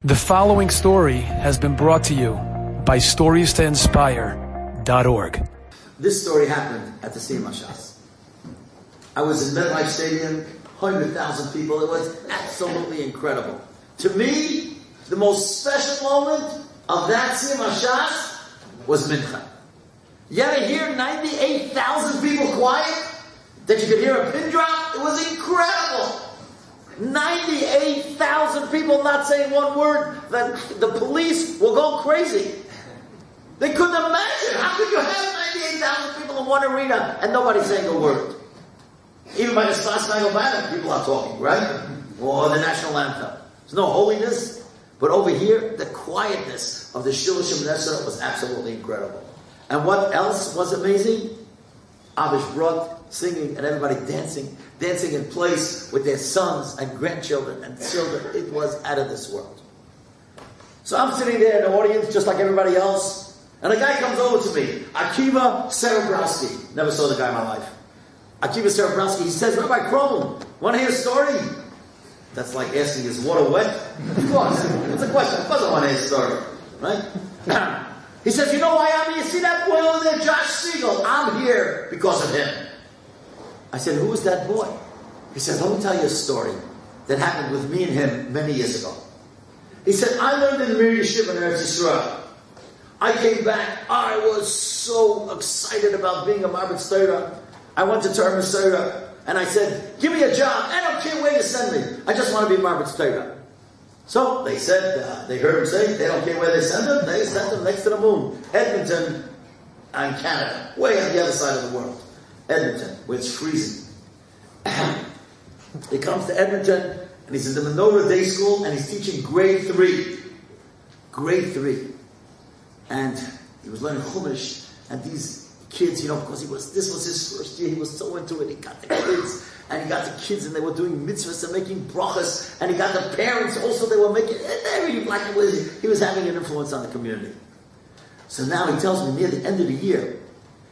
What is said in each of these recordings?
The following story has been brought to you by StoriesToInspire.org. This story happened at the Siyum HaShas. I was in MetLife Stadium, 100,000 people. It was absolutely incredible. To me, the most special moment of that Siyum HaShas was Mincha. You ever hear 98,000 people quiet? That you could hear a pin drop? It was incredible. 98,000 people not saying one word. The police were going crazy. They couldn't imagine. How could you have 98,000 people in one arena and nobody saying a word? Even by the Sasnago Banner, people are talking, right? Or the national anthem. There's no holiness. But over here, the quietness of the Shilashim Nesser was absolutely incredible. And what else was amazing? Abish brought singing and everybody dancing in place with their sons and grandchildren and children. It was out of this world. So I'm sitting there in the audience just like everybody else, and a guy comes over to me, Akiva Serebrowski. Never saw the guy in my life. Akiva Serebrowski, he says, Rabbi Krohn, want to hear a story? That's like asking, is water wet? Of course. It's a question. Of course I want to hear a story. Right? He says, you know why I'm here? You see that boy over there, Josh Siegel? I'm here because of him. I said, who is that boy? He said, let me tell you a story that happened with me and him many years ago. He said, I learned in the Mir Yeshiva in Eretz Yisrael. I came back. I was so excited about being a Marbet Torah. I went to Torah Torah, and I said, give me a job. I don't care where you send me. I just want to be Marbet Torah. So they said, they heard him say, they don't care where they send him. They sent him next to the moon. Edmonton and Canada, way on the other side of the world. Edmonton, where it's freezing. He comes to Edmonton, and he's in the Menorah Day School, and he's teaching grade 3. Grade 3. And he was learning Chumash, and these kids, because this was his first year, he was so into it. He got the kids, and they were doing mitzvahs and making brachas, and he got the parents also, they were making, he was having an influence on the community. So now he tells me near the end of the year,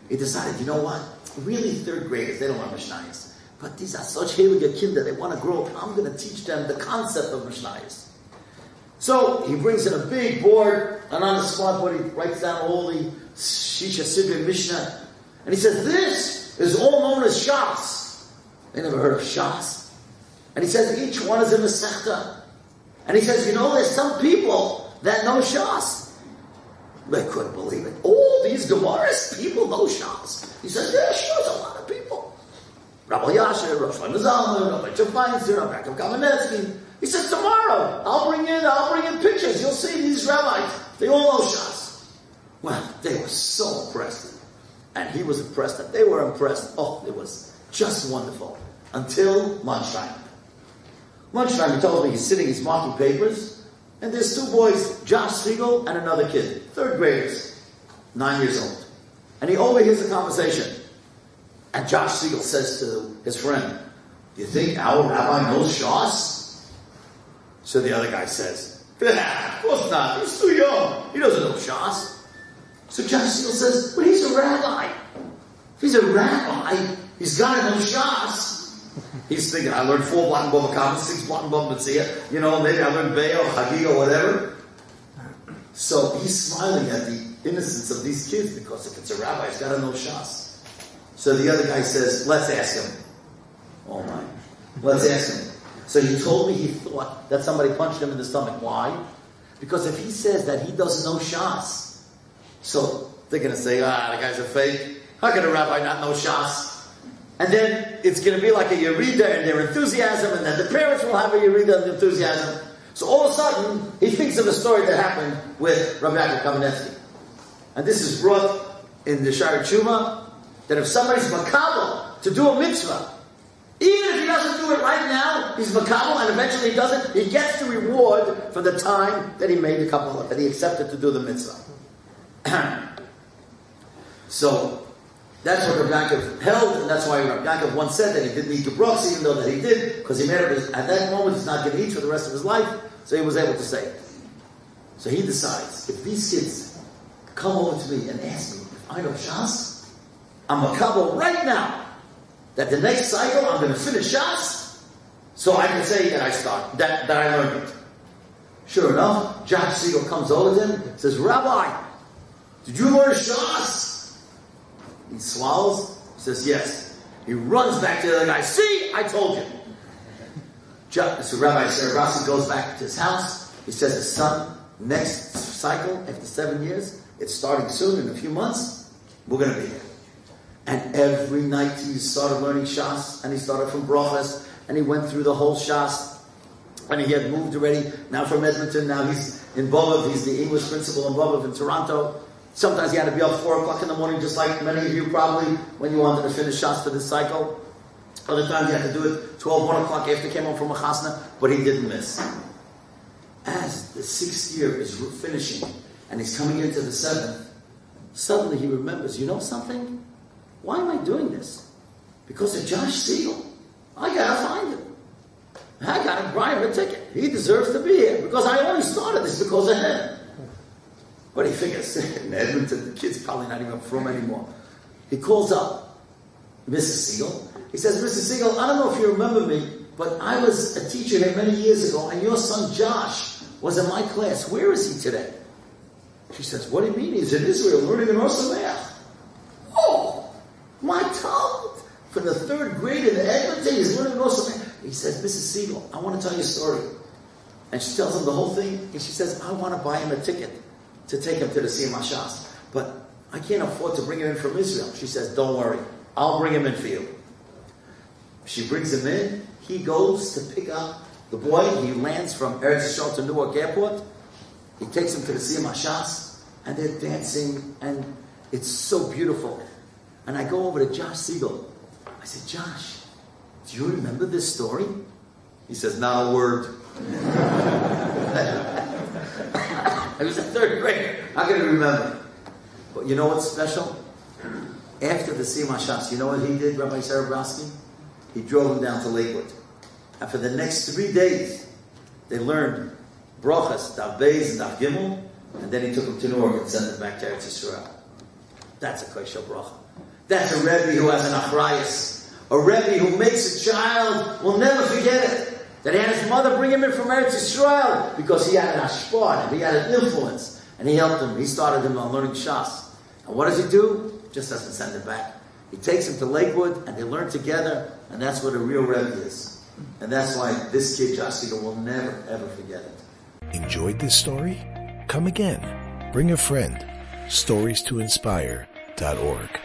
he decided, you know what? Really, third graders, they don't want Mishnayos. But these are such heilige kinder, they want to grow up. I'm going to teach them the concept of Mishnayos. So he brings in a big board, and on the spot board he writes down all the Shisha Sidri Mishnah. And he says, this is all known as Shas. They never heard of Shas. And he says, each one is a Masechta. And he says, there's some people that know Shas. They couldn't believe it. All these Gemaras, people know Shas. He says, yeah, sure, there's a lot of people. Rabbi Yasher, Rosh Zalman, Rabbi Chafeinster, Rabbi Kamenetsky. He says, tomorrow, I'll bring in pictures. You'll see these rabbis. They all know Shas. Well, they were so impressed. And he was impressed, and they were impressed. Oh, it was just wonderful. Until lunchtime. Lunchtime, he told me he's sitting, he's marking papers, and there's two boys, Josh Siegel and another kid, third graders, 9 years old. And he overhears the conversation. And Josh Siegel says to his friend, do you think our rabbi knows Shas? So the other guy says, yeah, of course not. He's too young. He doesn't know Shas. So Josh Siegel says, but he's a rabbi. If he's a rabbi, he's got to know Shas. He's thinking, I learned 4 Blatt and Bava Kama, 6 Blatt and Bava Metzia. Maybe I learned Be'er or Chagig or whatever. So he's smiling at the innocence of these kids because if it's a rabbi, he's got to know Shas. So the other guy says, let's ask him. Oh my. Let's ask him. So he told me he thought that somebody punched him in the stomach. Why? Because if he says that he doesn't know Shas, so they're going to say, the guy's a fake. How can a rabbi not know Shas? And then it's going to be like a Yerida and their enthusiasm, and then the parents will have a Yerida and enthusiasm. So all of a sudden, he thinks of a story that happened with Rabbi Kamenetsky. And this is brought in the Shari Tshuva, that if somebody's makabel to do a mitzvah, even if he doesn't do it right now, he's makabel, and eventually he does it, he gets the reward for the time that he made the kabbalah, that he accepted to do the mitzvah. So, that's what Rabbi Yaakov held, and that's why Rabbi Yaakov once said that he didn't eat the brachs, even though that he did, because he made up at that moment he's not going to eat for the rest of his life, so he was able to say it. So he decides, if these kids come over to me and ask me if I know Shas, I'm a couple right now that the next cycle I'm going to finish Shas, so I can say that I learned it. Sure enough, Josh Siegel comes over to him, says, Rabbi, did you learn Shas? He swallows, says, yes. He runs back to the other guy, see, I told you. So Rabbi Sarabasi goes back to his house. He says, his son, next cycle, after 7 years, it's starting soon, in a few months, we're going to be here. And every night he started learning Shas, and he started from Brachas, and he went through the whole Shas. And he had moved already, now from Edmonton, now he's in Bobov, he's the English principal in Bobov in Toronto. Sometimes he had to be up 4 o'clock in the morning, just like many of you probably, when you wanted to finish Shas for this cycle. Other times he had to do it 1 o'clock after he came home from a chasna, but he didn't miss. As the 6th year is finishing, and he's coming into the 7th, suddenly he remembers, you know something? Why am I doing this? Because of Josh Siegel. I gotta find him. I gotta buy him a ticket. He deserves to be here, because I only started this because of him. But he figures, in Edmonton, the kid's probably not even from anymore. He calls up Mrs. Siegel. He says, Mrs. Siegel, I don't know if you remember me, but I was a teacher here many years ago, and your son Josh was in my class. Where is he today? She says, what do you mean? He's in Israel learning in Osameach. Oh, my child! From the 3rd grade in Edmonton, he's learning in Osameach. He says, Mrs. Siegel, I want to tell you a story. And she tells him the whole thing, and she says, I want to buy him a ticket to take him to the Siyum HaShas, but I can't afford to bring him in from Israel. She says, don't worry, I'll bring him in for you. She brings him in, he goes to pick up the boy, he lands from Eretz Yisrael to Newark Airport, he takes him to the Siyum HaShas, and they're dancing, and it's so beautiful. And I go over to Josh Siegel. I said, Josh, do you remember this story? He says, not a word. I was in 3rd grade. How can I remember? But you know what's special? After the Siyum HaShas, you know what he did, Rabbi Sarabowski? He drove him down to Lakewood. And for the next 3 days, they learned Brachas, Daf Beis, and Daf Gimel, and then he took him to Newark and sent him back to Eretz Yisrael. That's a Koshel Bracha. That's a Rebbe who has an Achrayus. A Rebbe who makes a child will never forget it. That he had his mother bring him in from Eretz Yisrael because he had an ashpah, he had an influence, and he helped him. He started him on learning Shas. And what does he do? Just doesn't send him back. He takes him to Lakewood, and they learn together, and that's what a real Rebbe is. And that's why this kid, Josh Siegel, will never, ever forget it. Enjoyed this story? Come again. Bring a friend. StoriesToInspire.org